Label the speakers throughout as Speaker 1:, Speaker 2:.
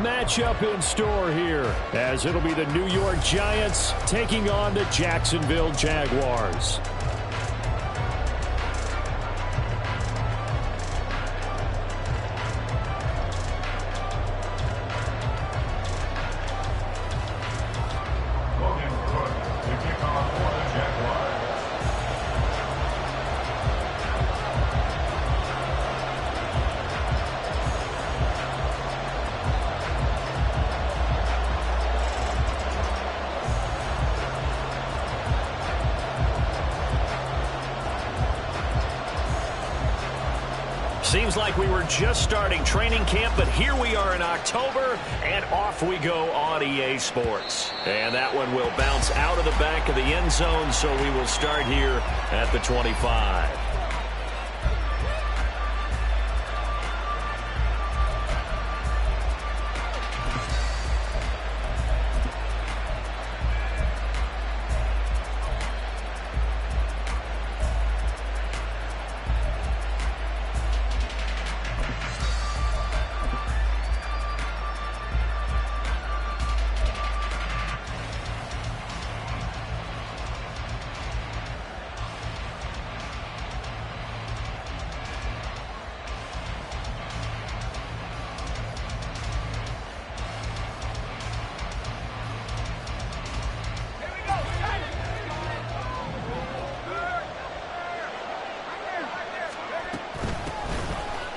Speaker 1: matchup in store here, as it'll be the New York Giants taking on the Jacksonville Jaguars.
Speaker 2: Seems like we were just starting training camp, but here we are in October, and off we go on EA Sports. And that one will bounce out of the back of the end zone, so we will start here at the 25.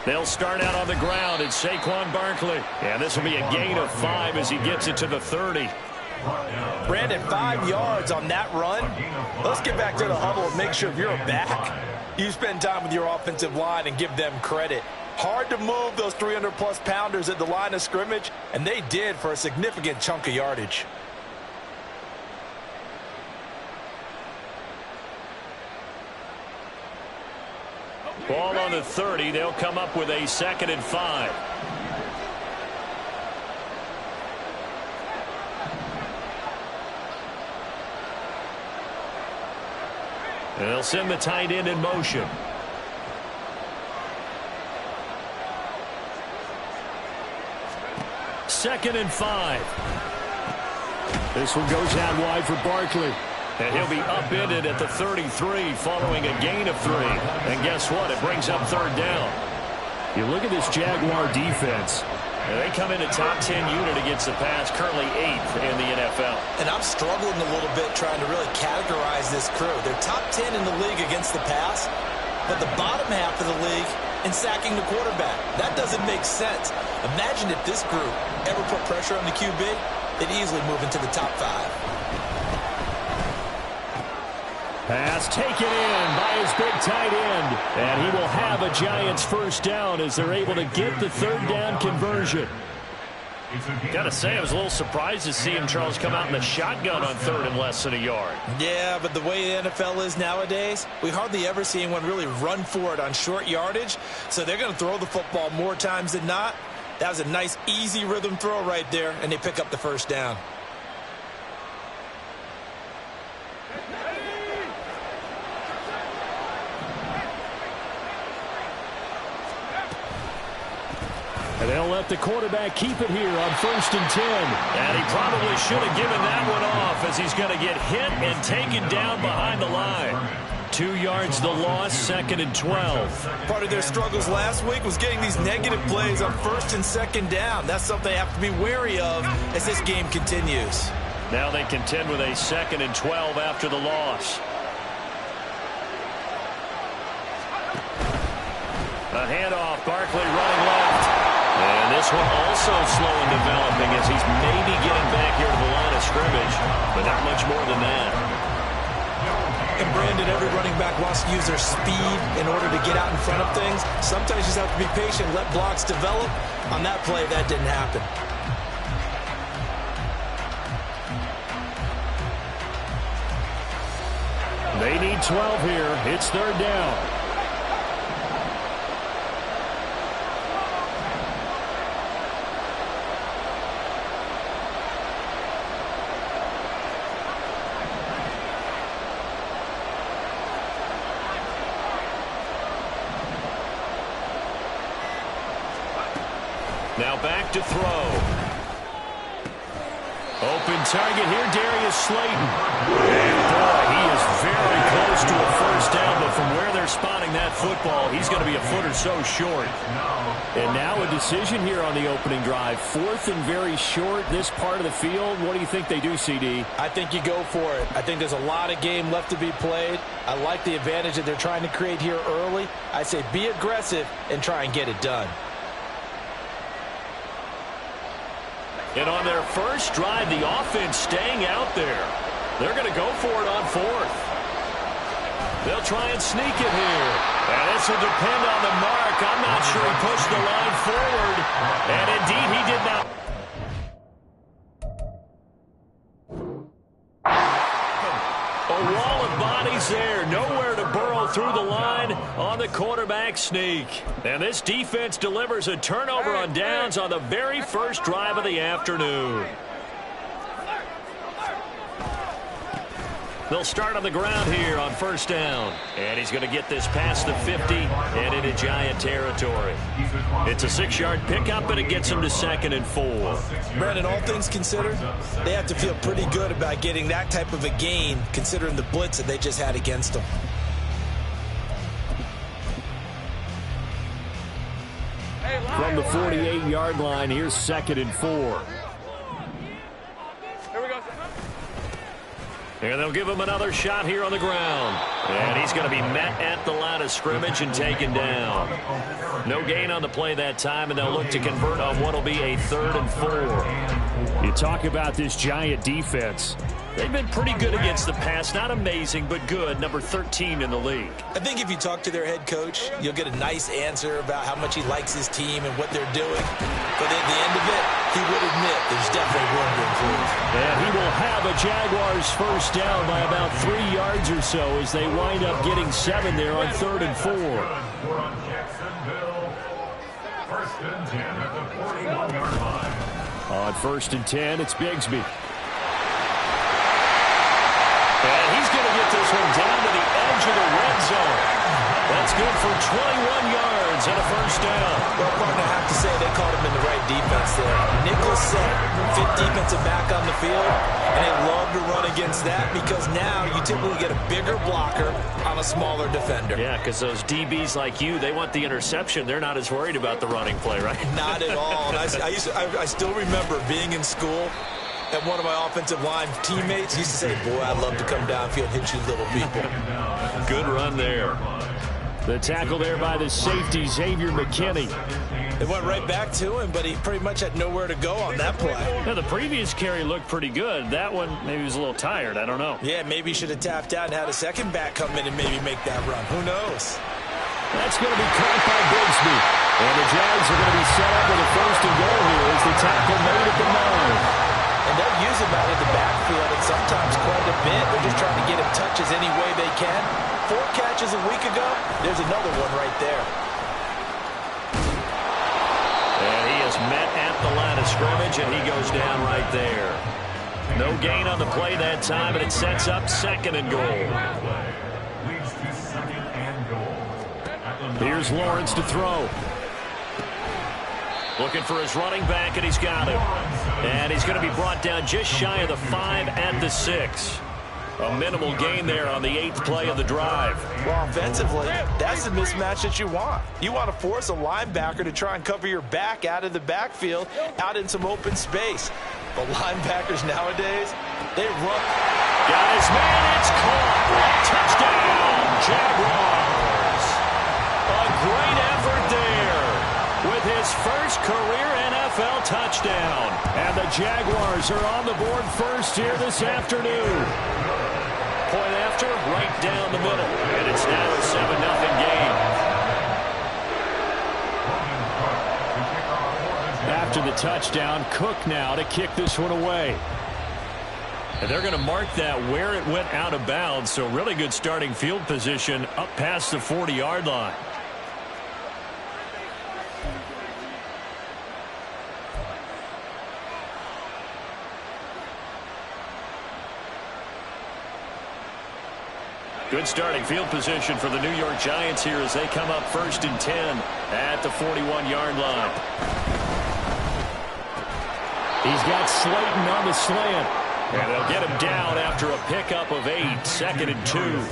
Speaker 2: They'll start out on the ground. It's Saquon Barkley. And this will be a gain of 5 as he gets it to the 30.
Speaker 3: Brandon, 5 yards on that run. Let's get back to the huddle and make sure if you're a back, you spend time with your offensive line and give them credit. Hard to move those 300-plus pounders at the line of scrimmage, and they did for a significant chunk of yardage.
Speaker 2: Ball on the 30. They'll come up with a 2nd and 5. And they'll send the tight end in motion. Second and 5.
Speaker 1: This one goes out wide for Barkley.
Speaker 2: And he'll be upended at the 33 following a gain of 3. And guess what? It brings up 3rd down.
Speaker 1: You look at this Jaguar defense.
Speaker 2: And they come in a top 10 unit against the pass, currently 8th in the NFL.
Speaker 3: And I'm struggling a little bit trying to really categorize this crew. They're top 10 in the league against the pass, but the bottom half of the league in sacking the quarterback. That doesn't make sense. Imagine if this group ever put pressure on the QB, they'd easily move into the top 5.
Speaker 1: Pass taken in by his big tight end. And he will have a Giants first down as they're able to get the 3rd down conversion.
Speaker 2: Gotta say, I was a little surprised to see him, Charles, come out in the shotgun on 3rd and less than a yard.
Speaker 3: Yeah, but the way the NFL is nowadays, we hardly ever see anyone really run for it on short yardage. So they're going to throw the football more times than not. That was a nice, easy rhythm throw right there, and they pick up the first down.
Speaker 1: And they'll let the quarterback keep it here on 1st and 10.
Speaker 2: And he probably should have given that one off as he's going to get hit and taken down behind the line.
Speaker 1: 2 yards the loss, 2nd and 12.
Speaker 3: Part of their struggles last week was getting these negative plays on 1st and 2nd down. That's something they have to be wary of as this game continues.
Speaker 2: Now they contend with a 2nd and 12 after the loss. A handoff, Barkley running left. And this one also slow in developing as he's maybe getting back here to the line of scrimmage, but not much more than that.
Speaker 3: And Brandon, every running back wants to use their speed in order to get out in front of things. Sometimes you just have to be patient, let blocks develop. On that play, that didn't happen.
Speaker 1: They need 12 here. It's 3rd down.
Speaker 2: Now back to throw.
Speaker 1: Open target here, Darius Slayton. And boy, he is very close to a first down, but from where they're spotting that football, he's going to be a foot or so short. And now a decision here on the opening drive. 4th and very short, this part of the field. What do you think they do, CD?
Speaker 3: I think you go for it. I think there's a lot of game left to be played. I like the advantage that they're trying to create here early. I say be aggressive and try and get it done.
Speaker 1: And on their first drive, the offense staying out there. They're going to go for it on 4th. They'll try and sneak it here. And this will depend on the mark. I'm not sure he pushed the line forward. And indeed, he did not. A wall of bodies there. Nowhere to burrow through the line on the quarterback sneak. And this defense delivers a turnover on downs on the very first drive of the afternoon. They'll start on the ground here on first down. And he's going to get this past the 50 and into Giant territory. It's a 6-yard pickup, and it gets him to 2nd and 4.
Speaker 3: Brandon, all things considered, they have to feel pretty good about getting that type of a gain, considering the blitz that they just had against them.
Speaker 1: From the 48-yard line, here's 2nd and 4. And they'll give him another shot here on the ground. And he's going to be met at the line of scrimmage and taken down. No gain on the play that time, and they'll look to convert on what will be a 3rd and 4. You talk about this Giant defense. They've been pretty good against the pass. Not amazing, but good. Number 13 in the league.
Speaker 3: I think if you talk to their head coach, you'll get a nice answer about how much he likes his team and what they're doing. But at the end of it, he would admit there's definitely room to improve.
Speaker 1: And he will have a Jaguars first down by about 3 yards or so as they wind up getting 7 there on 3rd and 4. On 1st and 10, it's Bigsby. And he's going to get this one down to the edge of the red zone. That's good for 21 yards and a first down.
Speaker 3: Well, partner, I have to say they caught him in the right defense there. Nickel set, fit defensive back on the field, and they love to run against that because now you typically get a bigger blocker on a smaller defender.
Speaker 1: Yeah, because those DBs like you, they want the interception. They're not as worried about the running play, right?
Speaker 3: Not at all. And I still remember being in school, and one of my offensive line teammates used to say, boy, I'd love to come downfield and hit you little people.
Speaker 1: Good run there. The tackle there by the safety, Xavier McKinney.
Speaker 3: It went right back to him, but he pretty much had nowhere to go on that play.
Speaker 1: Yeah, the previous carry looked pretty good. That one, maybe he was a little tired. I don't know.
Speaker 3: Yeah, maybe he should have tapped out and had a second back come in and maybe make that run. Who knows?
Speaker 1: That's going to be caught by Bigsby. And the Jags are going to be set up with a 1st and goal here as the tackle made at the 9.
Speaker 3: And they'll use him out of the backfield and sometimes quite a bit. They're just trying to get him touches any way they can. 4 catches a week ago. There's another one right there.
Speaker 1: And he is met at the line of scrimmage, and he goes down right there. No gain on the play that time, and it sets up 2nd and goal. Here's Lawrence to throw. Looking for his running back, and he's got him. And he's going to be brought down just shy of the 5 at the 6. A minimal gain there on the 8th play of the drive.
Speaker 3: Well, offensively, that's the mismatch that you want. You want to force a linebacker to try and cover your back out of the backfield, out in some open space. But linebackers nowadays, they run.
Speaker 1: Got his man, it's caught. Touchdown, Jaguars. A great effort there with his first career NFL touchdown. And the Jaguars are on the board first here this afternoon. Point after, right down the middle. And it's now a 7-0 game. After the touchdown, Cook now to kick this one away. And they're going to mark that where it went out of bounds. So really good starting field position up past the 40-yard line. Good starting field position for the New York Giants here as they come up 1st and 10 at the 41-yard line.
Speaker 2: He's got Slayton on the slant. And they'll get him down after a pickup of 8, 2nd and 2.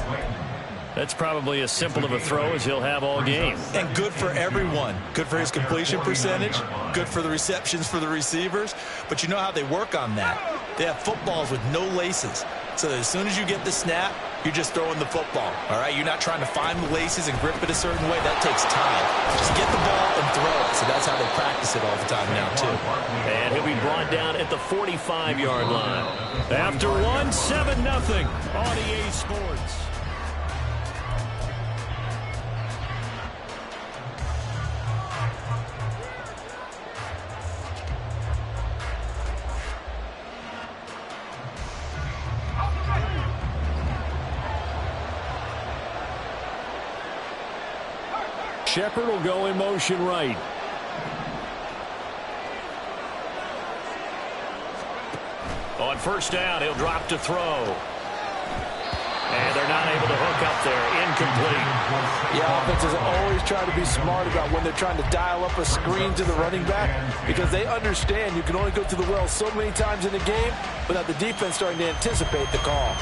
Speaker 2: That's probably as simple of a throw as he'll have all game.
Speaker 3: And good for everyone. Good for his completion percentage. Good for the receptions for the receivers. But you know how they work on that. They have footballs with no laces. So that as soon as you get the snap, you're just throwing the football. All right? You're not trying to find the laces and grip it a certain way. That takes time. Just get the ball and throw it. So that's how they practice it all the time now, too.
Speaker 2: And he'll be brought down at the 45-yard line. After 1, 7-0 on EA Sports. Shepard will go in motion right. On first down, he'll drop to throw. And they're not able to hook up there. Incomplete.
Speaker 4: Yeah, offenses always try to be smart about when they're trying to dial up a screen to the running back, because they understand you can only go to the well so many times in the game without the defense starting to anticipate the call.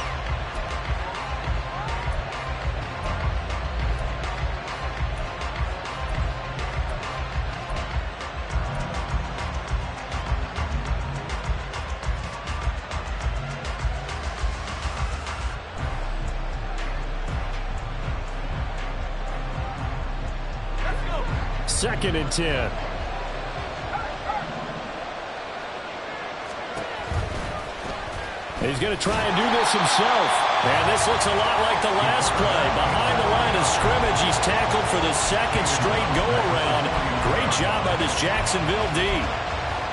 Speaker 2: Second and 10. He's going to try and do this himself. And this looks a lot like the last play. Behind the line of scrimmage, he's tackled for the second straight go-around. Great job by this Jacksonville D.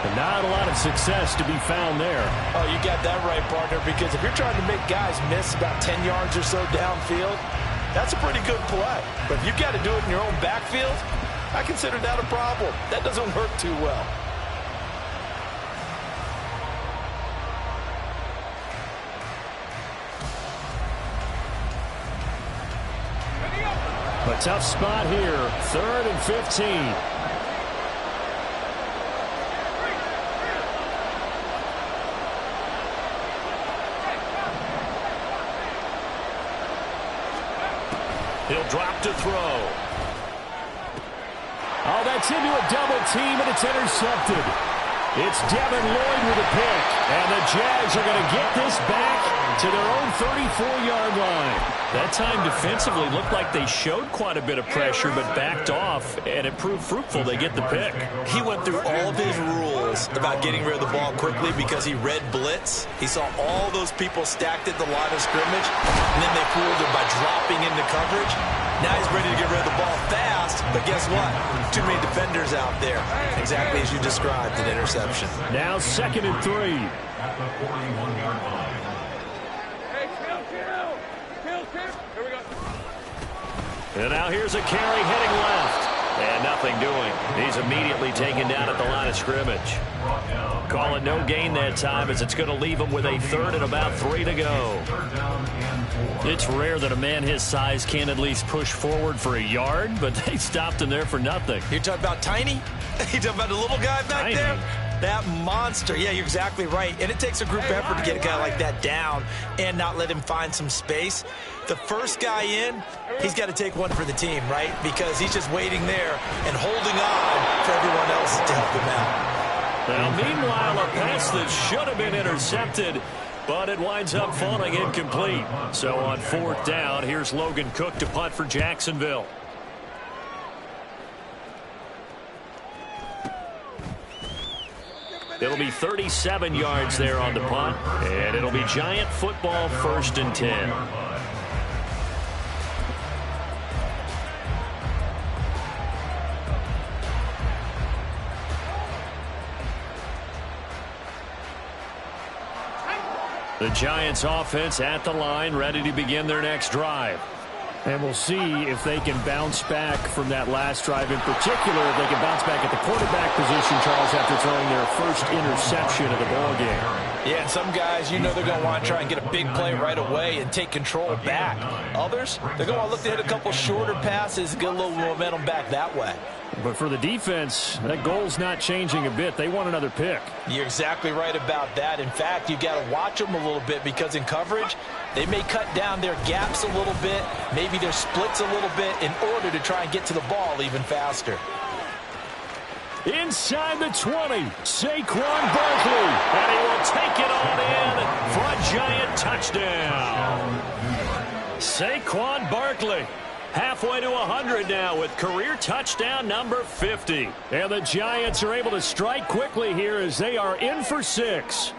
Speaker 2: And not a lot of success to be found there.
Speaker 4: Oh, you got that right, partner, because if you're trying to make guys miss about 10 yards or so downfield, that's a pretty good play. But if you've got to do it in your own backfield, I consider that a problem. That doesn't work too well.
Speaker 2: A tough spot here. 3rd and 15. He'll drop to throw. Oh, that's into a double team, and it's intercepted. It's Devin Lloyd with a pick. And the Jags are going to get this back to their own 34-yard line. That time defensively looked like they showed quite a bit of pressure but backed off, and it proved fruitful. They get the pick.
Speaker 3: He went through all of his rules about getting rid of the ball quickly because he read blitz. He saw all those people stacked at the line of scrimmage, and then they fooled him by dropping into coverage. Now he's ready to get rid of the ball fast, but guess what? Too many defenders out there. Exactly as you described, an interception.
Speaker 2: Now 2nd and 3. And now here's a carry heading left. And nothing doing. He's immediately taken down at the line of scrimmage. Call it no gain that time, as it's going to leave him with a 3rd and about 3 to go. It's rare that a man his size can at least push forward for a yard, but they stopped him there for nothing.
Speaker 3: You're talking about Tiny? You're talking about the little guy back there? That monster. Yeah, you're exactly right. And it takes a group effort to get a guy like that down and not let him find some space. The first guy in, he's got to take one for the team, right? Because he's just waiting there and holding on for everyone else to help him out.
Speaker 2: Well, meanwhile, a pass that should have been intercepted, but it winds up falling incomplete. So on 4th down, here's Logan Cook to punt for Jacksonville. It'll be 37 yards there on the punt, and it'll be Giant football, 1st and 10. The Giants offense at the line, ready to begin their next drive. And we'll see if they can bounce back from that last drive, in particular, if they can bounce back at the quarterback position, Charles, after throwing their first interception of the ballgame.
Speaker 4: Yeah, and some guys, you know they're going to want to try and get a big play right away and take control back. Others, they're going to look to hit a couple shorter passes and get a little momentum back that way.
Speaker 1: But for the defense, that goal's not changing a bit. They want another pick.
Speaker 4: You're exactly right about that. In fact, you got to watch them a little bit because in coverage, they may cut down their gaps a little bit, maybe their splits a little bit in order to try and get to the ball even faster.
Speaker 1: Inside the 20, Saquon Barkley, and he will take it on in for a giant touchdown. Saquon Barkley. Halfway to 100 now with career touchdown number 50. And the Giants are able to strike quickly here as they are in for 6.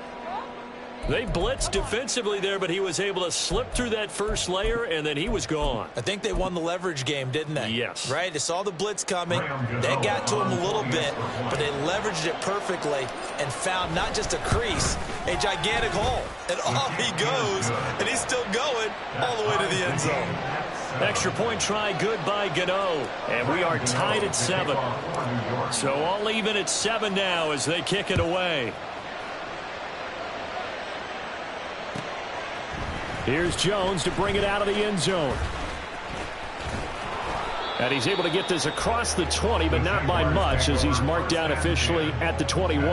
Speaker 1: They blitzed defensively there, but he was able to slip through that first layer, and then he was gone.
Speaker 3: I think they won the leverage game, didn't they?
Speaker 1: Yes.
Speaker 3: Right? They saw the blitz coming. They got to him a little bit, but they leveraged it perfectly and found not just a crease, a gigantic hole. And off he goes, and he's still going all the way to the end zone.
Speaker 1: Extra point try good by Gano. And we are tied at 7. So all even at 7 now as they kick it away. Here's Jones to bring it out of the end zone. And he's able to get this across the 20, but not by much as he's marked down officially at the 21.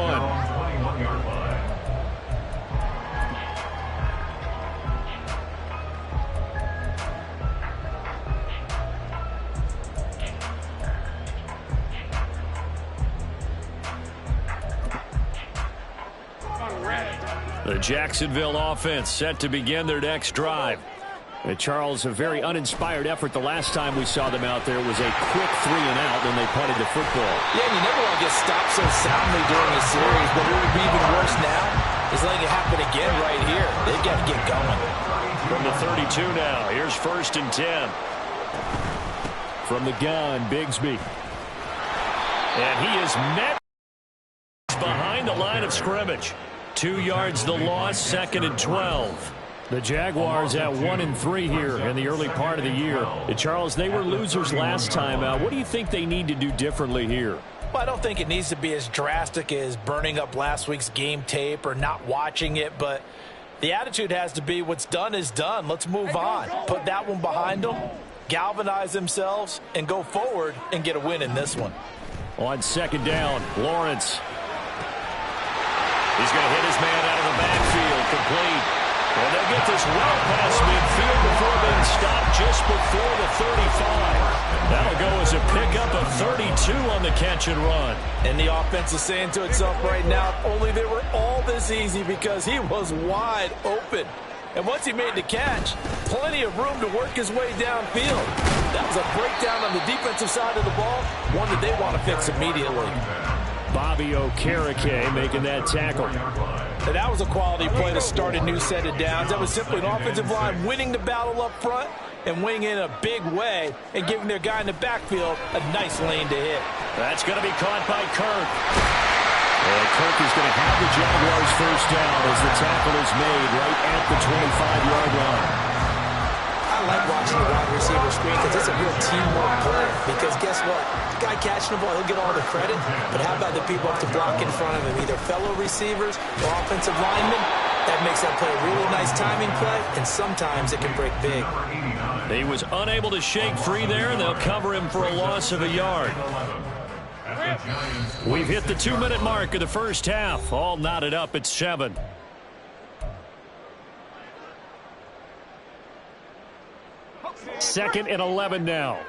Speaker 1: The Jacksonville offense set to begin their next drive. Charles, a very uninspired effort the last time we saw them out there. It was a quick 3 and out when they punted the football.
Speaker 3: Yeah, you never want to get stopped so soundly during a series, but it would be even worse now is letting it happen again right here. They've got to get going.
Speaker 1: From the 32 now, here's 1st and 10. From the gun, Bigsby. And he is met behind the line of scrimmage. 2 yards the loss, 2nd and 12. The Jaguars at 1 and 3 here in the early part of the year. Charles, they were losers last time. What do you think they need to do differently here?
Speaker 4: Well, I don't think it needs to be as drastic as burning up last week's game tape or not watching it, but the attitude has to be what's done is done. Let's move on. Put that one behind them, galvanize themselves, and go forward and get a win in this one.
Speaker 1: On 2nd down, Lawrence. He's going to hit his man out of the backfield, complete. And they'll get this well past midfield before being stopped just before the 35. That'll go as a pickup of 32 on the catch and run.
Speaker 4: And the offense is saying to itself right now, only they were all this easy because he was wide open. And once he made the catch, plenty of room to work his way downfield. That was a breakdown on the defensive side of the ball, one that they want to fix immediately.
Speaker 1: Bobby Okereke making that tackle.
Speaker 4: And that was a quality play to start a new set of downs. That was simply an offensive line winning the battle up front and winning in a big way and giving their guy in the backfield a nice lane to hit.
Speaker 1: That's going to be caught by Kirk. And Kirk is going to have the Jaguars first down as the tackle is made right at the 25-yard line.
Speaker 3: I like watching the wide receiver screen because it's a real teamwork play. Because guess what? The guy catching the ball, he'll get all the credit. But how about the people up to block in front of him, either fellow receivers or offensive linemen? That makes that play a really nice timing play, and sometimes it can break big.
Speaker 1: He was unable to shake free there, and they'll cover him for a loss of a yard. We've hit the 2-minute mark of the first half. All knotted up at 7. Second and 11 now.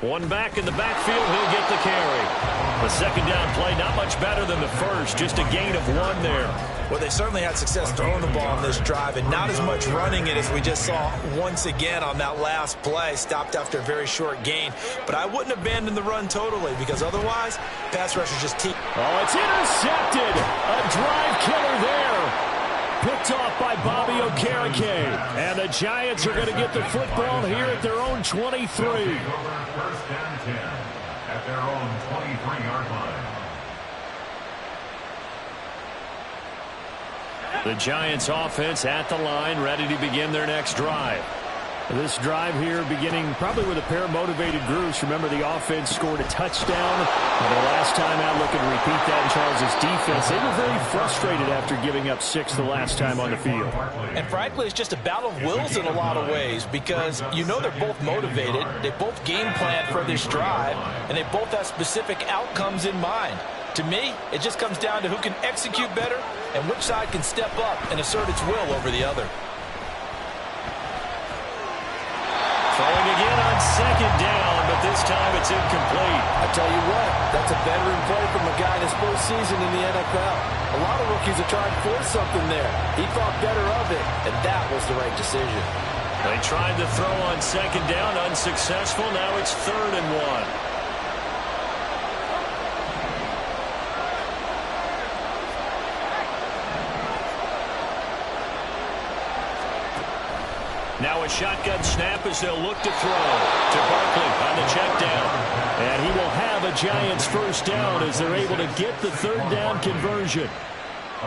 Speaker 1: One back in the backfield, he'll get the carry. The 2nd down play, not much better than the first, just a gain of 1 there.
Speaker 3: Well, they certainly had success throwing the ball on this drive and not as much running it as we just saw once again on that last play. Stopped after a very short gain. But I wouldn't abandon the run totally because otherwise, pass rushers just keep.
Speaker 1: Oh, it's intercepted. A drive killer there. Picked off by Bobby Okereke. And the Giants are going to get the football here at their own 23.
Speaker 5: First and 10 at their own 23-yard line.
Speaker 1: The Giants offense at the line, ready to begin their next drive.
Speaker 2: This drive here beginning probably with a pair of motivated groups. Remember, the offense scored a touchdown. And the last time out, looking to repeat that in Charles' defense. They were very frustrated after giving up 6 the last time on the field.
Speaker 3: And frankly, it's just a battle of wills in a lot of ways because you know they're both motivated. They both game plan for this drive, and they both have specific outcomes in mind. To me, it just comes down to who can execute better and which side can step up and assert its will over the other.
Speaker 2: Throwing again on second down, but this time it's incomplete.
Speaker 4: I tell you what, that's a veteran play from a guy in his first season in the NFL. A lot of rookies are trying to force something there. He thought better of it, and that was the right decision.
Speaker 2: They tried to throw on second down, unsuccessful. Now it's 3rd and 1. Now a shotgun snap as they'll look to throw to Barkley on the check down. And he will have a Giants first down as they're able to get the 3rd down conversion.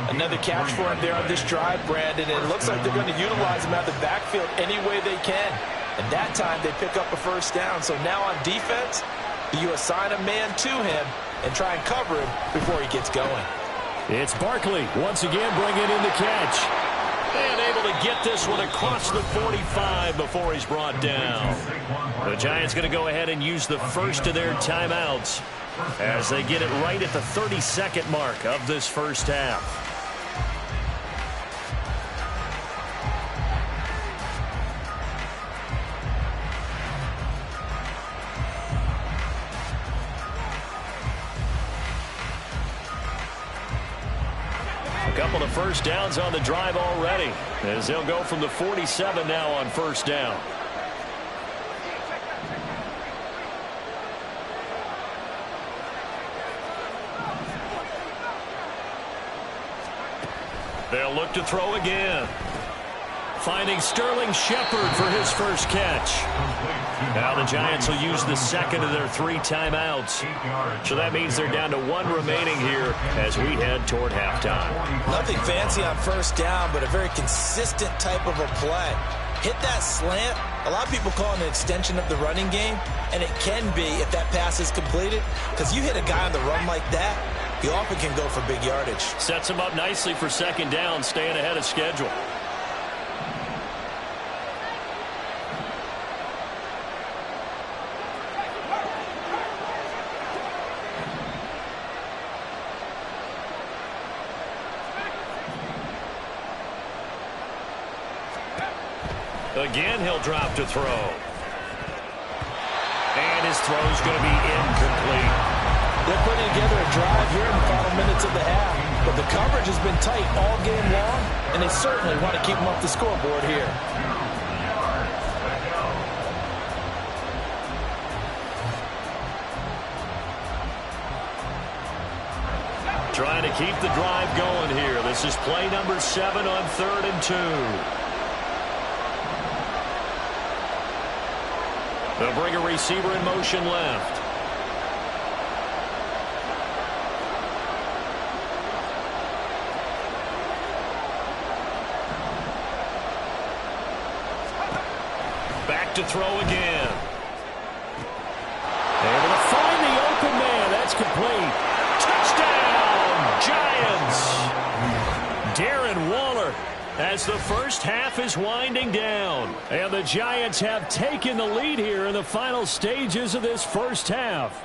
Speaker 3: Another catch for him there on this drive, Brandon. And it looks like they're going to utilize him out of the backfield any way they can. And that time they pick up a first down. So now on defense, you assign a man to him and try and cover him before he gets going.
Speaker 2: It's Barkley once again bringing in the catch. And able to get this one across the 45 before he's brought down. The Giants going to go ahead and use the first of their timeouts as they get it right at the 32nd mark of this first half. A couple of first downs on the drive already as they'll go from the 47 now on first down. They'll look to throw again. Finding Sterling Shepard for his first catch. Now the Giants will use the second of their 3 timeouts. So that means they're down to 1 remaining here as we head toward halftime.
Speaker 3: Nothing fancy on first down, but a very consistent type of a play. Hit that slant. A lot of people call it an extension of the running game, and it can be if that pass is completed. Because you hit a guy on the run like that, he often can go for big yardage.
Speaker 2: Sets him up nicely for second down, staying ahead of schedule. Again, he'll drop to throw. And his throw's going to be incomplete.
Speaker 3: They're putting together a drive here in the final minutes of the half. But the coverage has been tight all game long, and they certainly want to keep them off the scoreboard here.
Speaker 2: Trying to keep the drive going here. This is play number 7 on 3rd and 2. They'll bring a receiver in motion left. Back to throw again. Able to find the open man. That's complete. Touchdown, Giants. Darren Waller. As the first half is winding down. And the Giants have taken the lead here in the final stages of this first half.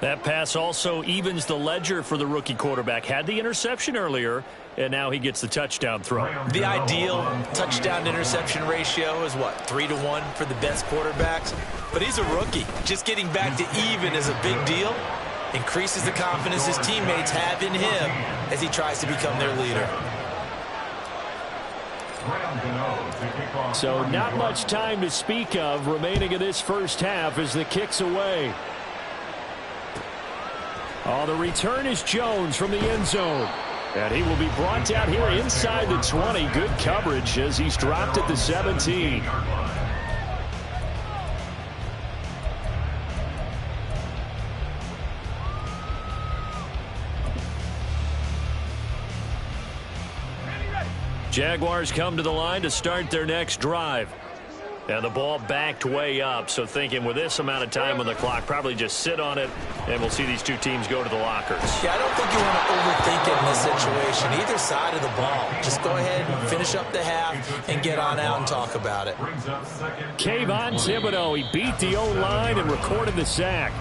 Speaker 2: That pass also evens the ledger for the rookie quarterback. Had the interception earlier, and now he gets the touchdown throw.
Speaker 3: The ideal touchdown-interception ratio is, what, 3-to-1 for the best quarterbacks? But he's a rookie. Just getting back to even is a big deal. Increases the confidence his teammates have in him as he tries to become their leader.
Speaker 2: So not much time to speak of remaining in this first half as the kick's away. Oh, the return is Jones from the end zone. And he will be brought down here inside the 20. Good coverage as he's dropped at the 17. Jaguars come to the line to start their next drive. And the ball backed way up, so thinking with this amount of time on the clock, probably just sit on it, and we'll see these two teams go to the lockers.
Speaker 3: Yeah, I don't think you want to overthink it in this situation, either side of the ball. Just go ahead and finish up the half and get on out and talk about it.
Speaker 1: Kayvon Thibodeau, he beat the O-line and recorded the sack.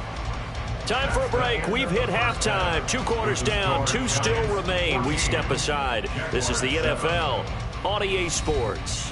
Speaker 2: Time for a break. We've hit halftime. 2 quarters down, 2 still remain. We step aside. This is the NFL on EA Sports.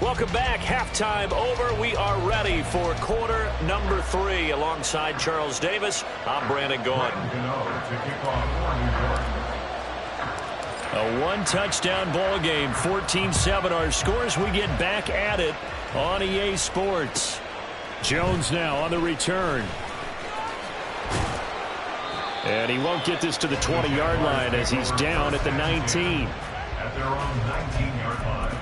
Speaker 2: Welcome back. Halftime over. We are ready for quarter number 3. Alongside Charles Davis, I'm Brandon Gordon.
Speaker 1: A one-touchdown ball game, 14-7 our scores. We get back at it on EA Sports. Jones now on the return. And he won't get this to the 20-yard line as he's down at the 19.
Speaker 5: At their own 19-yard line.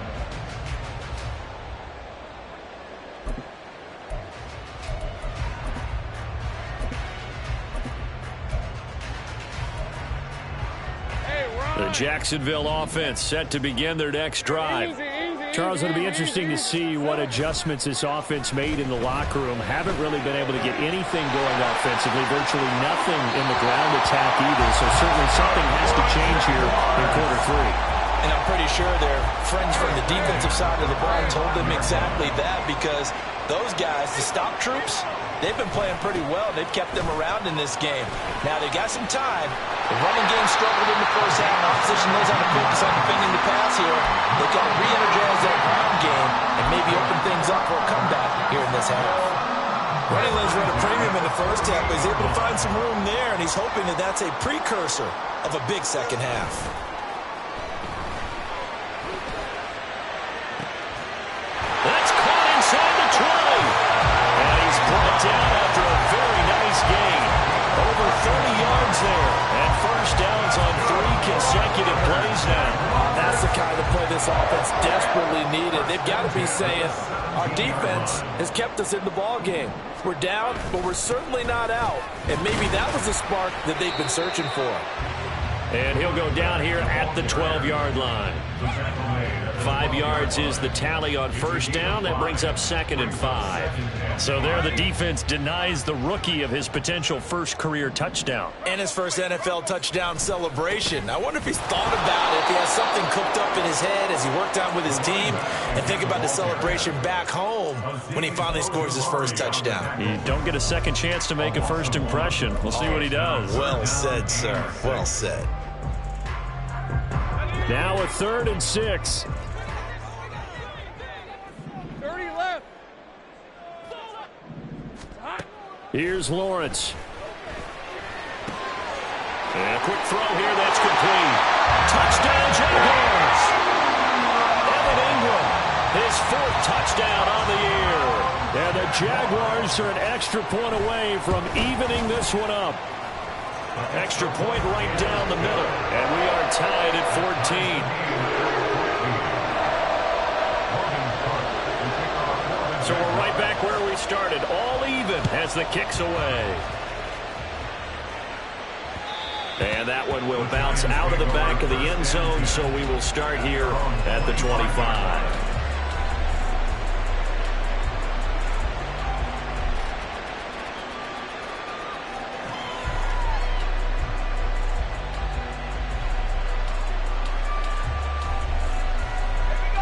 Speaker 1: The Jacksonville offense set to begin their next drive. Charles, it'll be interesting to see what adjustments this offense made in the locker room. Haven't really been able to get anything going offensively, virtually nothing in the ground attack either. So certainly something has to change here in quarter 3.
Speaker 3: And I'm pretty sure their friends from the defensive side of the ball told them exactly that, because those guys, the stop troops, they've been playing pretty well. They've kept them around in this game. Now, they've got some time. The running game struggled in the first half. Opposition knows how to focus on defending the pass here. They've got to re-energize that ground game and maybe open things up for a comeback here in this half. Running lanes were at a premium in the first half, but he's able to find some room there, and he's hoping that that's a precursor of a big second half.
Speaker 2: That's caught inside the 20. And he's brought down after a very nice gain. Over 30 yards there. And first downs on 3 consecutive plays now.
Speaker 4: That's the kind of play this offense desperately needed. They've got to be saying, our defense has kept us in the ball game. We're down, but we're certainly not out. And maybe that was the spark that they've been searching for.
Speaker 2: And he'll go down here at the 12-yard line. 5 yards is the tally on first down. That brings up 2nd and 5.
Speaker 1: So there the defense denies the rookie of his potential first career touchdown.
Speaker 3: And his first NFL touchdown celebration. I wonder if he's thought about it, if he has something cooked up in his head as he worked out with his team, and think about the celebration back home when he finally scores his first touchdown.
Speaker 1: You don't get a second chance to make a first impression. We'll see what he does.
Speaker 3: Well said, sir. Well said.
Speaker 1: Now a 3rd and 6.
Speaker 6: 30 left.
Speaker 1: Here's Lawrence.
Speaker 2: And a quick throw here, that's complete. Touchdown, Jaguars. Evan Ingram, his 4th touchdown on the year.
Speaker 1: And the Jaguars are an extra point away from evening this one up.
Speaker 2: Extra point right down the middle. And we are tied at 14.
Speaker 1: So we're right back where we started. All even as the kick's away.
Speaker 2: And that one will bounce out of the back of the end zone, so we will start here at the 25.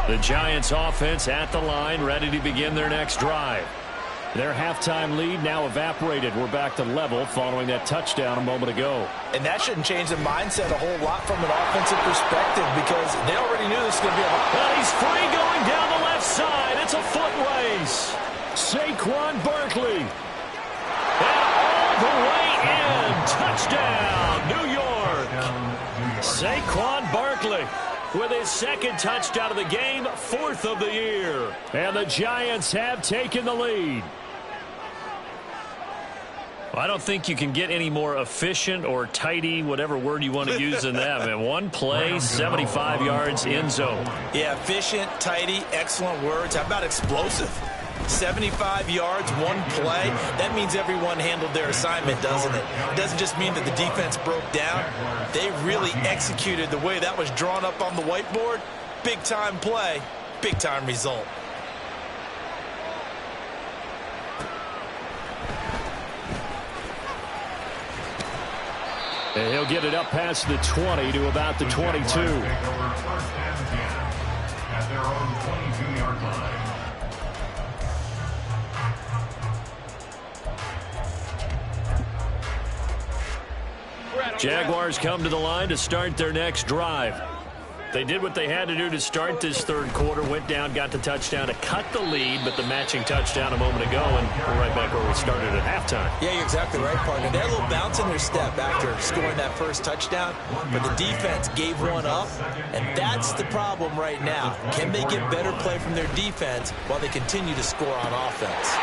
Speaker 1: The Giants offense at the line, ready to begin their next drive. Their halftime lead now evaporated. We're back to level following that touchdown a moment ago.
Speaker 3: And that shouldn't change the mindset a whole lot from an offensive perspective, because they already knew this was going to be a...
Speaker 2: Well, he's free going down the left side. It's a foot race.
Speaker 1: Saquon Barkley.
Speaker 2: And all the way in. Touchdown, New York.
Speaker 1: Saquon Barkley
Speaker 2: with his 2nd touchdown of the game, 4th of the year.
Speaker 1: And the Giants have taken the lead.
Speaker 2: I don't think you can get any more efficient or tidy, whatever word you want to use in that, man. One play, 75 yards, end zone.
Speaker 3: Yeah, efficient, tidy, excellent words. How about explosive? 75 yards, one play. That means everyone handled their assignment, doesn't it? It doesn't just mean that the defense broke down. They really executed the way that was drawn up on the whiteboard. Big-time play, big-time result.
Speaker 2: And he'll get it up past the 20 to about the 22.
Speaker 5: At their own 22-yard line.
Speaker 2: Jaguars come to the line to start their next drive. They did what they had to do to start this third quarter, went down, got the touchdown to cut the lead, but the matching touchdown a moment ago, and we're right back where we started at halftime.
Speaker 3: Yeah, you're exactly right, partner. They had a little bounce in their step after scoring that first touchdown, but the defense gave one up, and that's the problem right now. Can they get better play from their defense while they continue to score on offense?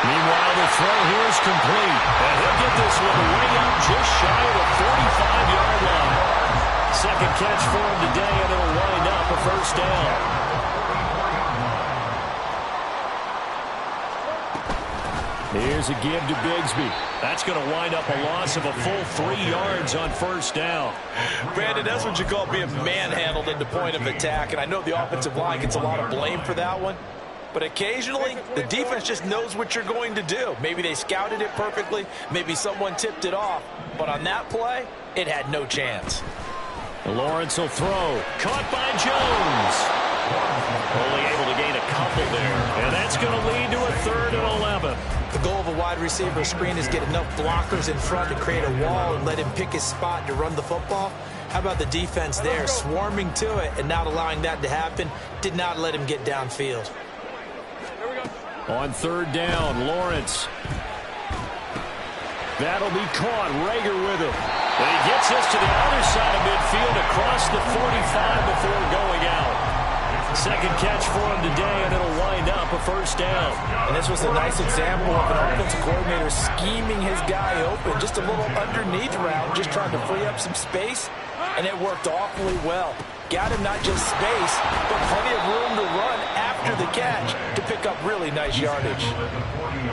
Speaker 2: Meanwhile, the throw here is complete, and he'll get this one way up just shy of the 45-yard line. Second catch for him today, and it'll wind up a first down. Here's a give to Bigsby. That's going to wind up a loss of a full 3 yards on first down.
Speaker 4: Brandon, that's what you call being manhandled at the point of attack, and I know the offensive line gets a lot of blame for that one. But occasionally, the defense just knows what you're going to do. Maybe they scouted it perfectly. Maybe someone tipped it off. But on that play, it had no chance.
Speaker 2: Lawrence will throw. Caught by Jones. Only able to gain a couple there. And that's going to lead to a 3rd and 11.
Speaker 3: The goal of a wide receiver screen is get enough blockers in front to create a wall and let him pick his spot to run the football. How about the defense there, swarming to it and not allowing that to happen? Did not let him get downfield.
Speaker 2: On 3rd down, Lawrence. That'll be caught. Rager with him. And he gets us to the other side of midfield across the 45 before going out. Second catch for him today, and it'll wind up a first down.
Speaker 4: And this was a nice example of an offensive coordinator scheming his guy open. Just a little underneath route, just trying to free up some space, and it worked awfully well. Got him not just space, but plenty of room to run after the catch to pick up really nice yardage.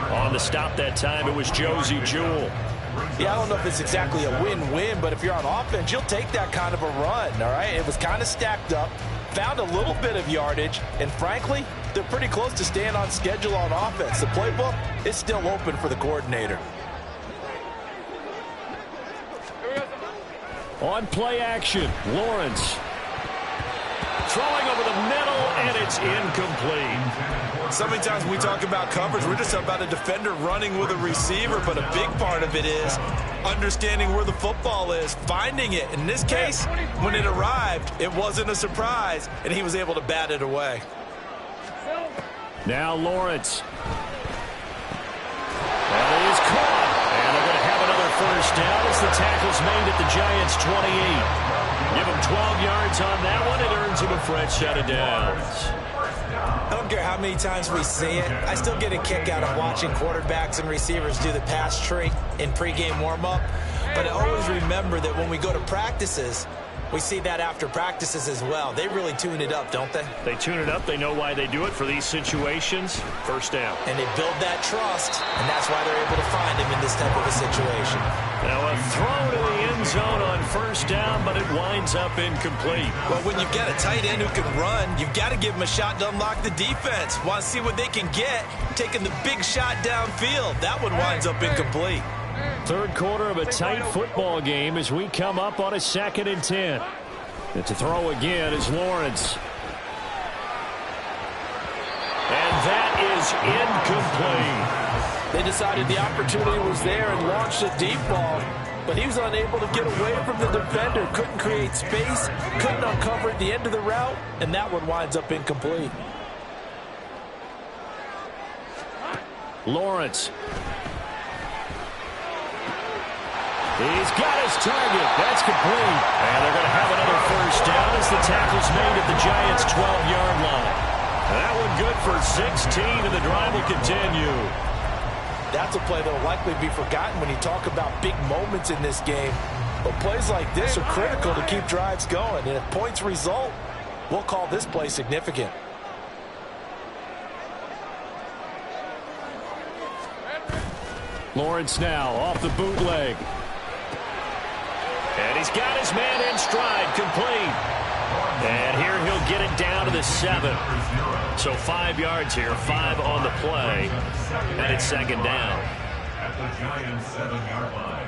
Speaker 2: On the stop that time, it was Josie Jewell.
Speaker 4: Yeah, I don't know if it's exactly a win-win, but if you're on offense, you'll take that kind of a run, all right? It was kind of stacked up, found a little bit of yardage, and frankly, they're pretty close to staying on schedule on offense. The playbook is still open for the coordinator.
Speaker 2: On play action, Lawrence. Throwing over the middle, and it's incomplete.
Speaker 3: So many times when we talk about coverage, we're just about a defender running with a receiver, but a big part of it is understanding where the football is, finding it. In this case, when it arrived, it wasn't a surprise, and he was able to bat it away.
Speaker 2: Now Lawrence. That is caught, and they're going to have another first down as the tackle's made at the Giants' 28. Give him 12 yards on that one. It earns him a fresh set of downs.
Speaker 3: I don't care how many times we see it. I still get a kick out of watching quarterbacks and receivers do the pass tree in pregame warm-up. But I always remember that when we go to practices, we see that after practices as well. They really tune it up, don't they?
Speaker 2: They tune it up. They know why they do it for these situations. First down.
Speaker 3: And they build that trust, and that's why they're able to find him in this type of a situation.
Speaker 2: Now a throw to the end zone on first down, but it winds up incomplete.
Speaker 3: Well, when you've got a tight end who can run, you've got to give him a shot to unlock the defense. Want to see what they can get, taking the big shot downfield. That one winds up incomplete.
Speaker 2: Third quarter of a tight football game as we come up on a 2nd and 10. And to throw again is Lawrence. And that is incomplete.
Speaker 4: They decided the opportunity was there and launched a deep ball, but he was unable to get away from the defender. Couldn't create space, couldn't uncover at the end of the route, and that one winds up incomplete.
Speaker 2: Lawrence. He's got his target. That's complete. And they're going to have another first down as the tackle's made at the Giants' 12-yard line. That one good for 16, and the drive will continue.
Speaker 4: That's a play that will likely be forgotten when you talk about big moments in this game. But plays like this are critical to keep drives going. And if points result, we'll call this play significant.
Speaker 1: Lawrence now off the bootleg.
Speaker 2: And he's got his man in stride, complete. And here he'll get it down to the 7. So 5 yards here, 5 on the play. And it's second down.
Speaker 5: At the Giants' 7-yard line.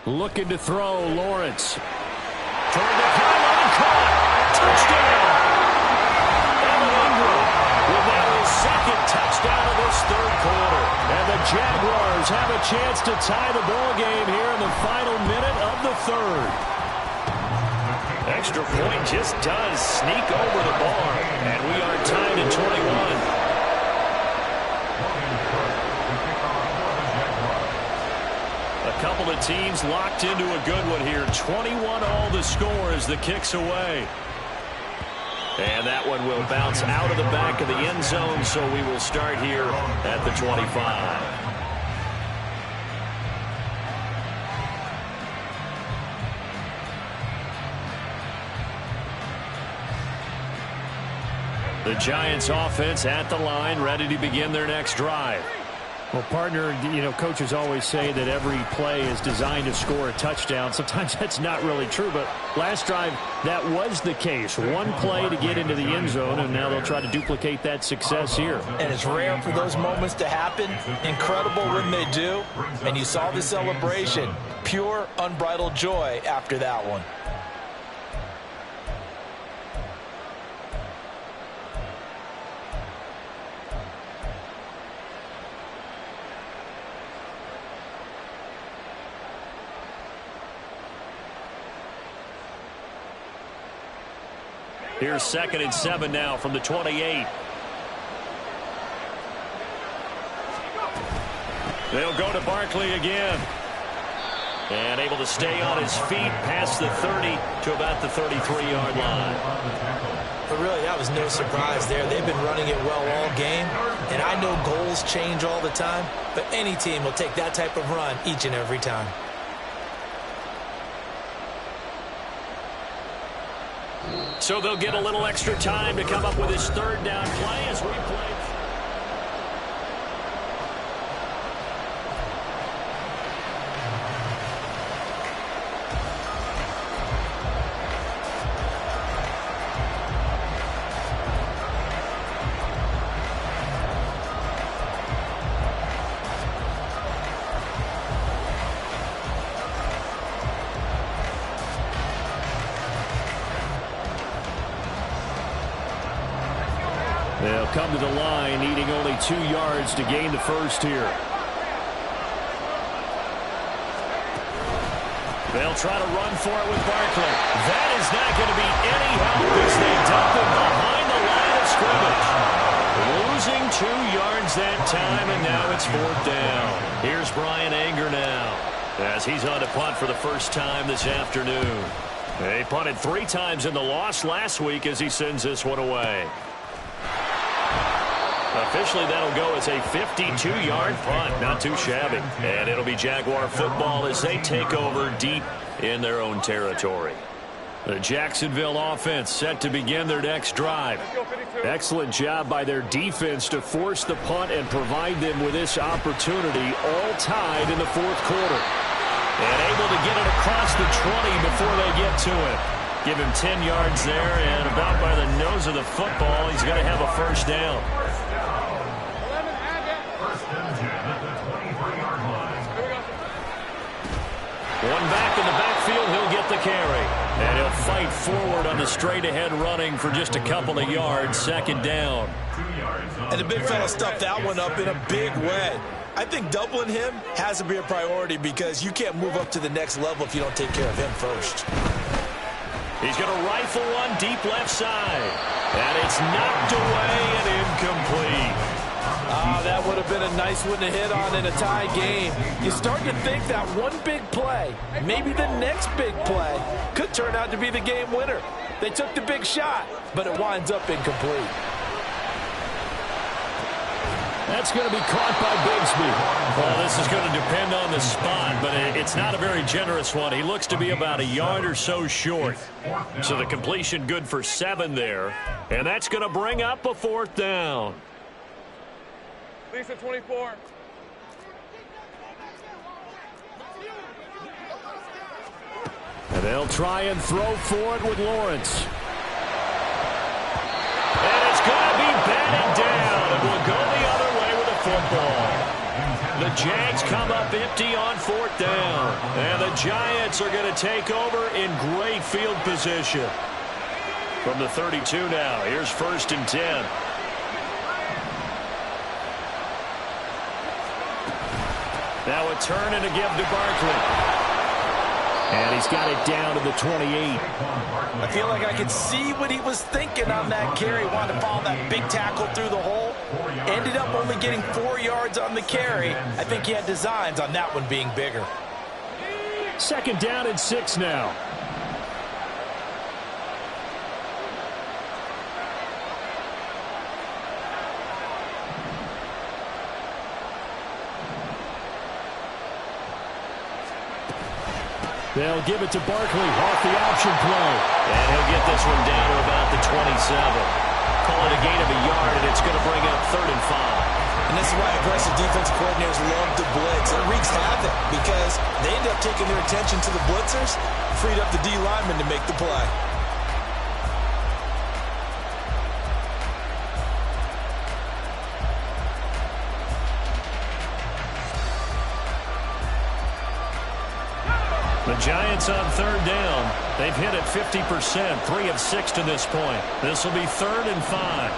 Speaker 1: Looking to throw, Lawrence. Trying to pile on, caught. Touchdown. With that his second touchdown of this third quarter. And the Jaguars have a chance to tie the ball game here in the final minute of the third.
Speaker 2: Extra point just does sneak over the bar. And we are tied at 21. A couple of teams locked into a good one here. 21 all the score as the kick's away. And that one will bounce out of the back of the end zone, so we will start here at the 25. The Giants offense at the line, ready to begin their next drive.
Speaker 1: Well, partner, coaches always say that every play is designed to score a touchdown. Sometimes that's not really true, but last drive, that was the case. One play to get into the end zone, and now they'll try to duplicate that success here.
Speaker 3: And it's rare for those moments to happen. Incredible when they do. And you saw the celebration. Pure, unbridled joy after that one.
Speaker 2: Here's 2nd and 7 now from the 28. They'll go to Barkley again. And able to stay on his feet past the 30 to about the 33-yard line.
Speaker 3: But really, that was no surprise there. They've been running it well all game. And I know goals change all the time, but any team will take that type of run each and every time.
Speaker 2: So they'll get a little extra time to come up with his third down play as we play.
Speaker 1: They'll come to the line, needing only 2 yards to gain the first here.
Speaker 2: They'll try to run for it with Barkley. That is not going to be any help as they dump him behind the line of scrimmage. Losing 2 yards that time, and now it's 4th down. Here's Brian Anger now as he's on to punt for the first time this afternoon. They punted 3 times in the loss last week as he sends this one away. Officially, that'll go as a 52-yard punt. Not too shabby. And it'll be Jaguar football as they take over deep in their own territory.
Speaker 1: The Jacksonville offense set to begin their next drive. Excellent job by their defense to force the punt and provide them with this opportunity, all tied in the 4th quarter.
Speaker 2: And able to get it across the 20 before they get to it. Give him 10 yards there, and about by the nose of the football, he's going to have a first down. One back in the backfield, he'll get the carry. And he'll fight forward on the straight-ahead running for just a couple of yards, 2nd down.
Speaker 3: And the big fella stuffed that one up in a big way. I think doubling him has to be a priority because you can't move up to the next level if you don't take care of him first.
Speaker 2: He's going to rifle one deep left side. And it's knocked away and incomplete.
Speaker 4: That would have been a nice one to hit on in a tie game. You start to think that one big play, maybe the next big play, could turn out to be the game winner. They took the big shot, but it winds up incomplete.
Speaker 1: That's going to be caught by Bigsby.
Speaker 2: Well, this is going to depend on the spot, but it's not a very generous one. He looks to be about a yard or so short. So the completion good for 7 there. And that's going to bring up a 4th down.
Speaker 6: Lisa, 24.
Speaker 1: And they'll try and throw for it with Lawrence.
Speaker 2: And it's going to be batted down. It will go the other way with a football. The Jags come up empty on 4th down. And the Giants are going to take over in great field position. From the 32 now, here's 1st and 10. Now a turn and a give to Barkley.
Speaker 1: And he's got it down to the 28.
Speaker 4: I feel like I could see what he was thinking on that carry. Wanted to follow that big tackle through the hole. Ended up only getting 4 yards on the carry. I think he had designs on that one being bigger.
Speaker 1: 2nd down and 6 now. They'll give it to Barkley off the option play.
Speaker 2: And he'll get this one down to about the 27. Call it a gain of a yard, and it's going to bring up 3rd and 5.
Speaker 3: And this is why aggressive defensive coordinators love to blitz. It wreaks havoc because they end up taking their attention to the blitzers, freed up the D lineman to make the play.
Speaker 2: The Giants on 3rd down. They've hit it 50%, 3 of 6 to this point. This will be 3rd and 5.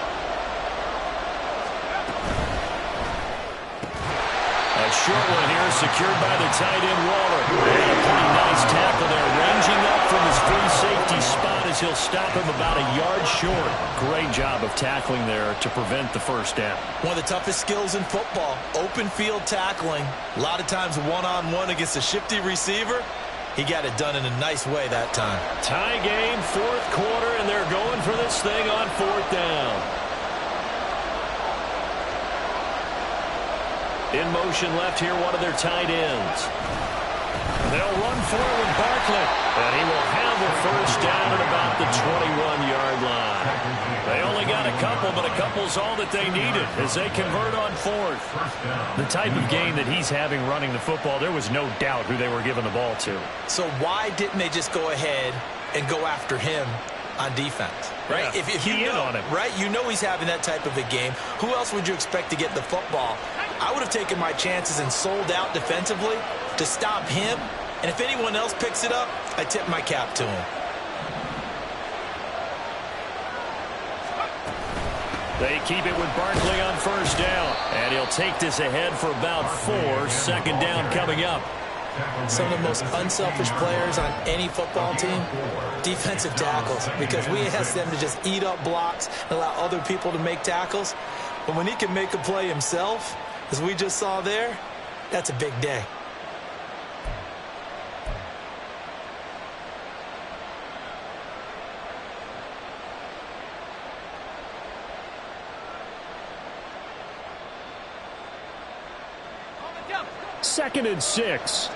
Speaker 2: A short one here, secured by the tight end Waller. And a pretty nice tackle there, ranging up from his free safety spot as he'll stop him about a yard short. Great job of tackling there to prevent the 1st down.
Speaker 3: One of the toughest skills in football, open field tackling. A lot of times one-on-one against a shifty receiver. He got it done in a nice way that time.
Speaker 2: Tie game, 4th quarter, and they're going for this thing on 4th down. In motion left here, one of their tight ends. They'll run forward Barkley, and he will have a 1st down at about the 21-yard line. They only got a couple, but a couple's all that they needed as they convert on 4th.
Speaker 1: The type of game that he's having running the football, there was no doubt who they were giving the ball to.
Speaker 3: So why didn't they just go ahead and go after him on defense? Right?
Speaker 1: Yeah,
Speaker 3: if you know, on him. Right? You know he's having that type of a game. Who else would you expect to get the football? I would have taken my chances and sold out defensively to stop him. And if anyone else picks it up, I tip my cap to him.
Speaker 2: They keep it with Barkley on 1st down. And he'll take this ahead for about 4. 2nd down coming up.
Speaker 3: Some of the most unselfish players on any football team, defensive tackles, because we ask them to just eat up blocks and allow other people to make tackles. But when he can make a play himself, as we just saw there, that's a big day.
Speaker 1: Second and 6.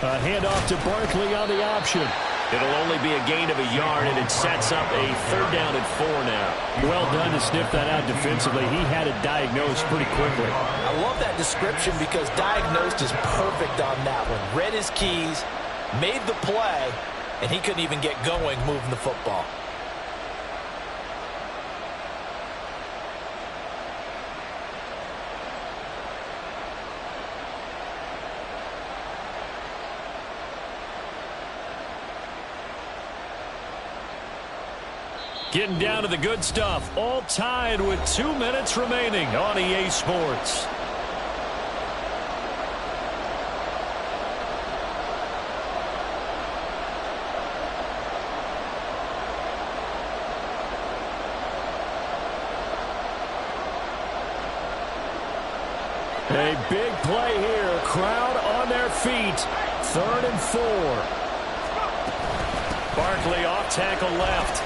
Speaker 1: A handoff to Barkley on the option.
Speaker 2: It'll only be a gain of a yard, and it sets up a 3rd down and 4 now.
Speaker 1: Well done to sniff that out defensively. He had it diagnosed pretty quickly.
Speaker 4: I love that description because diagnosed is perfect on that one. Read his keys, made the play, and he couldn't even get going moving the football.
Speaker 2: Getting down to the good stuff. All tied with 2 minutes remaining on EA Sports.
Speaker 1: A big play here. Crowd on their feet. 3rd and 4.
Speaker 2: Barkley off tackle left.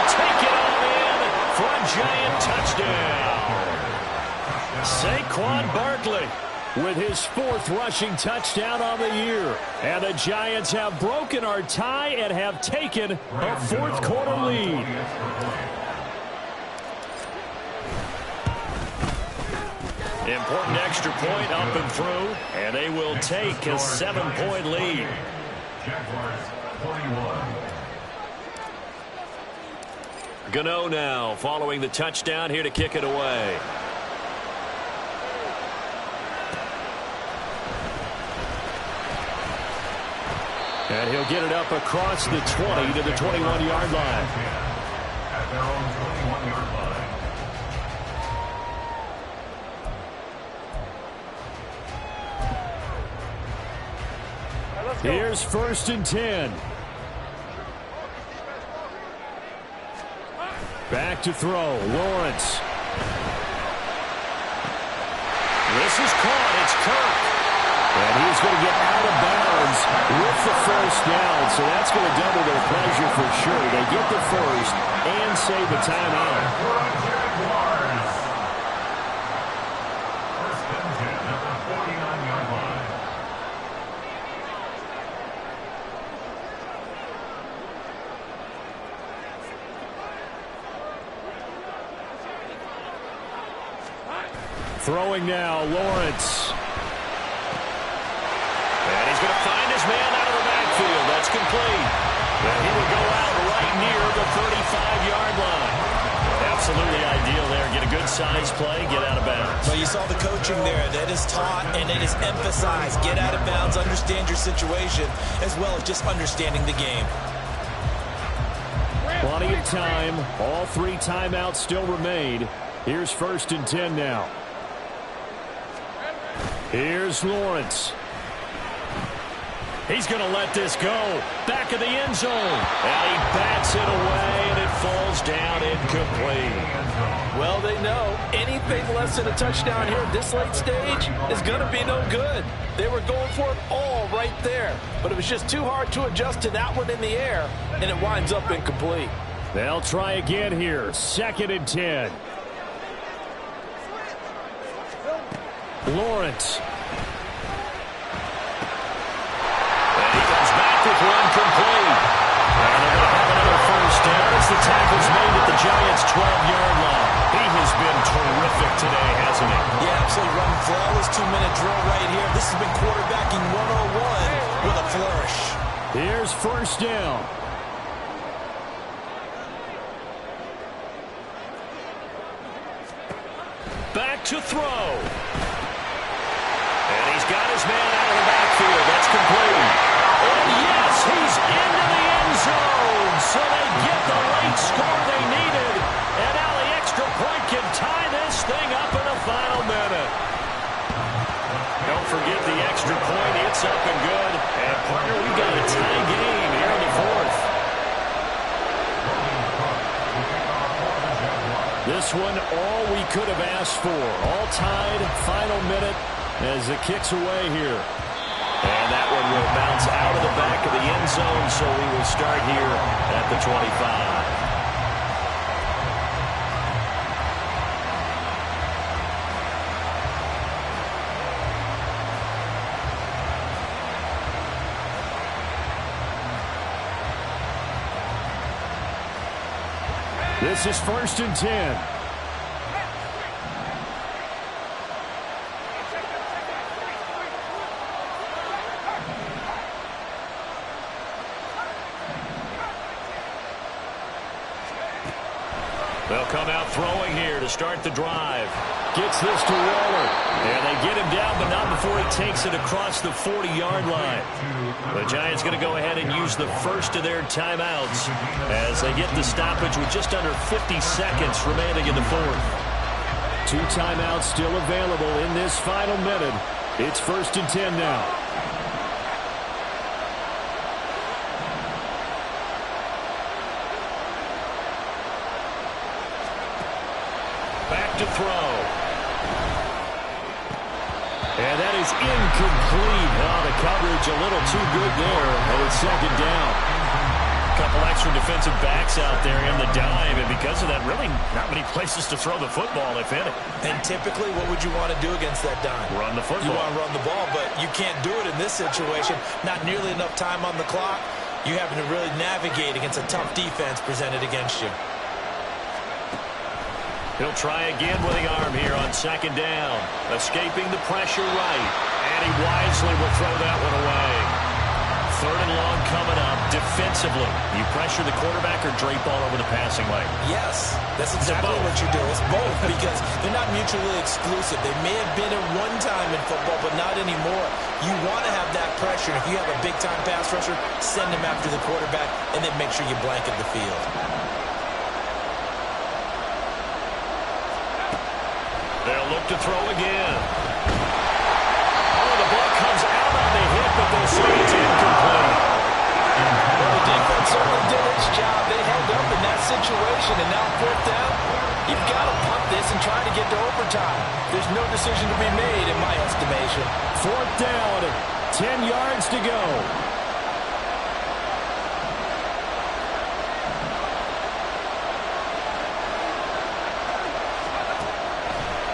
Speaker 2: take it all in for a Giant touchdown. Saquon Barkley with his 4th rushing touchdown on the year. And the Giants have broken our tie and have taken a 4th quarter lead. Important extra point up and through, and they will take a 7-point lead.
Speaker 5: Jaguars 41.
Speaker 2: Gano now following the touchdown here to kick it away. And he'll get it up across the 20 to the 21-yard line.
Speaker 5: At their own 21-yard line.
Speaker 2: Here's 1st and 10. Back to throw. Lawrence. This is caught. It's Kirk. And he's going to get out of bounds with the 1st down. So that's going to double their pleasure for sure. They get the 1st and save the timeout.
Speaker 5: Jaguars. 1st and 10 at the 49-yard line.
Speaker 2: Throwing now, Lawrence. And he's going to find his man out of the backfield. That's complete. And he will go out right near the 35-yard line. Absolutely ideal there. Get a good size play, get out of bounds.
Speaker 3: Well, you saw the coaching there. That is taught and it is emphasized. Get out of bounds, understand your situation, as well as just understanding the game.
Speaker 2: Plenty of time. All 3 timeouts still remain. Here's 1st and 10 now. Here's Lawrence. He's going to let this go. Back of the end zone. And he bats it away, and it falls down incomplete.
Speaker 4: Well, they know anything less than a touchdown here at this late stage is going to be no good. They were going for it all right there, but it was just too hard to adjust to that one in the air, and it winds up incomplete.
Speaker 2: They'll try again here. 2nd and 10. Lawrence. And he comes back with one complete. And they're going to have another 1st down as the tackle's made at the Giants' 12-yard line. He has been terrific today, hasn't he?
Speaker 3: Yeah, absolutely. Running flawless 2-minute drill right here. This has been quarterbacking 101 with a flourish.
Speaker 2: Here's 1st down. Back to throw. And he's got his man out of the backfield. That's complete. And yes, he's into the end zone. So they get the late score they needed. And now the extra point can tie this thing up in the final minute. Don't forget the extra point. It's up and good. And partner, we've got a tie game here in the 4th. This one, all we could have asked for. All tied, final minute as it kicks away here. And that one will bounce out of the back of the end zone, so we will start here at the 25. This is 1st and 10. They'll come out throwing here to start the drive. Gets this to Waller. And they get him down, but not before he takes it across the 40-yard line. The Giants going to go ahead and use the 1st of their timeouts as they get the stoppage with just under 50 seconds remaining in the 4th. 2 timeouts still available in this final minute. It's 1st and 10 now. To throw. And that is incomplete. Oh, the coverage a little too good there, and it's 2nd down. couple extra defensive backs out there in the dime, and because of that, really not many places to throw the football, if any.
Speaker 3: And typically, what would you want to do against that dime?
Speaker 2: Run the football.
Speaker 3: You want to run the ball, but you can't do it in this situation. Not nearly enough time on the clock. You having to really navigate against a tough defense presented against you.
Speaker 2: He'll try again with the arm here on second down. Escaping the pressure right. And he wisely will throw that one away. Third and long coming up defensively. You pressure the quarterback or drape all over the passing lane?
Speaker 3: Yes, that's exactly what you do. It's both because they're not mutually exclusive. They may have been at one time in football, but not anymore. You want to have that pressure. If you have a big-time pass rusher, send him after the quarterback, and then make sure you blanket the field.
Speaker 2: They'll look to throw again. Oh, the ball comes out on the hit, but they'll say it's incomplete.
Speaker 4: Well, the defense certainly did its job. They held up in that situation, and now fourth down, you've got to punt this and try to get to overtime. There's no decision to be made, in my estimation.
Speaker 2: Fourth down, 10 yards to go.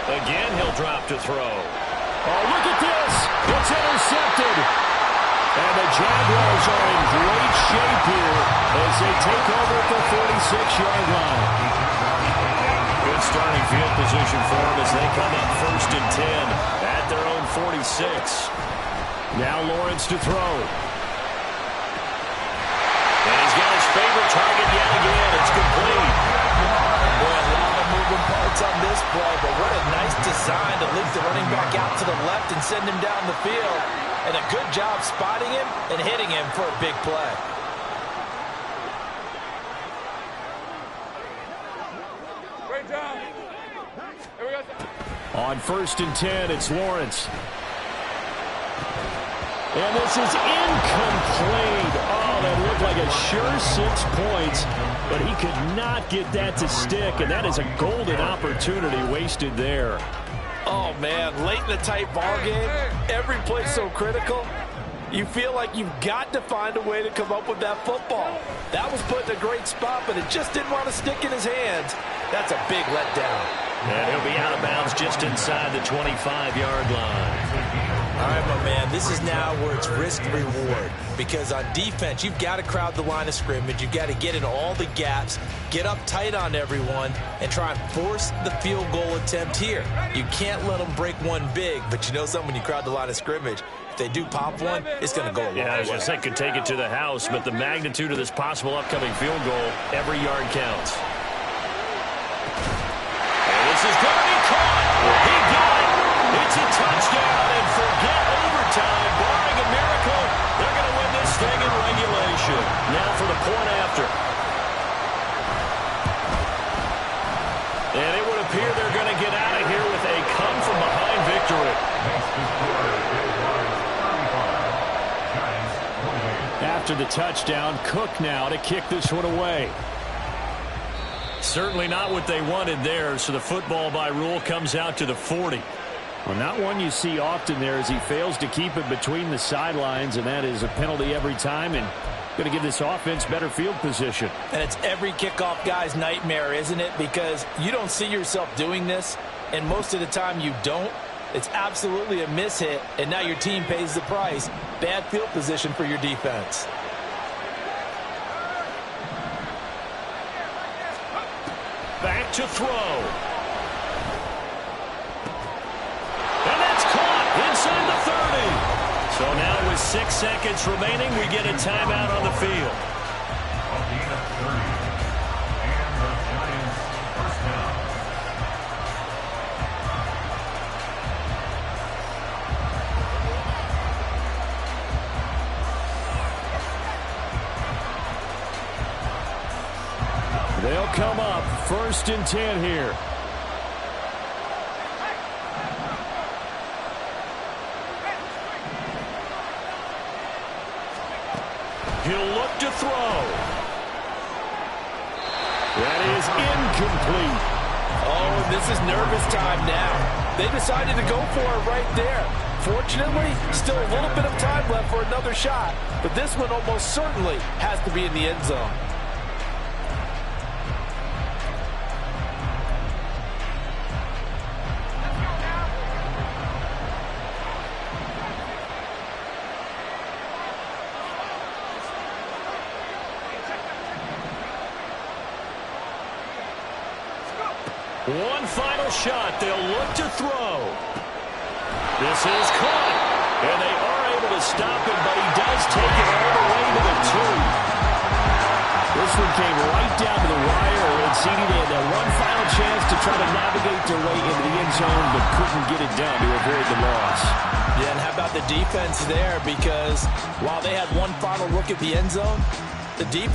Speaker 2: Again, he'll drop to throw. Oh, look at this. It's intercepted. And the Jaguars are in great shape here as they take over at the 46-yard line. Good starting field position for them as they come up first and 10 at their own 46. Now Lawrence to throw. And he's got his favorite target yet again. It's complete.
Speaker 3: Boy, a lot of moving parts on this play, but what a nice design to leak the running back out to the left and send him down the field. And a good job spotting him and hitting him for a big play.
Speaker 6: Great job. Here we go.
Speaker 2: On first and 10, it's Lawrence. And this is incomplete. Oh, that looked like a sure 6 points, but he could not get that to stick, and that is a golden opportunity wasted there.
Speaker 4: Oh, man, late in the tight ball game, every play so critical, you feel like you've got to find a way to come up with that football. That was put in a great spot, but it just didn't want to stick in his hands. That's a big letdown.
Speaker 2: And he'll be out of bounds just inside the 25-yard line.
Speaker 3: All right, my man, this is now where it's risk-reward. Because on defense, you've got to crowd the line of scrimmage. You've got to get in all the gaps, get up tight on everyone, and try and force the field goal attempt here. You can't let them break one big, but you know something, when you crowd the line of scrimmage, if they do pop one, it's going to go a long way.
Speaker 2: Yeah, I was going to say could take it to the house, but the magnitude of this possible upcoming field goal, every yard counts. And this is going to be caught. He got it. It's a touchdown, and forget overtime. Barring a miracle, they're going to win this thing in regulation. Now for the point after. And it would appear they're going to get out of here with a come-from-behind victory. After the touchdown, Cook now to kick this one away. Certainly not what they wanted there, so the football by rule comes out to the 40. Well, not one you see often there as he fails to keep it between the sidelines, and that is a penalty every time, and going to give this offense better field position.
Speaker 3: And it's every kickoff guy's nightmare, isn't it? Because you don't see yourself doing this, and most of the time you don't. It's absolutely a mishit, and now your team pays the price. Bad field position for your defense.
Speaker 2: Back to throw. And that's caught inside the 30. So now with 6 seconds remaining, we get a timeout on the field. They'll come up first and 10 here. He'll look to throw. That is incomplete.
Speaker 3: Oh, this is nervous time now.
Speaker 4: They decided to go for it right there. Fortunately, still a little bit of time left for another shot, but this one almost certainly has to be in the end zone.
Speaker 2: One final shot. They'll look to throw. This is caught. And they are able to stop him, but he does take it all the way to the 2. This one came right down to the wire. And CD, they had that one final chance to try to navigate their way into the end zone, but couldn't get it done to avoid the loss.
Speaker 3: Yeah, and how about the defense there? Because while they had one final look at the end zone, the defense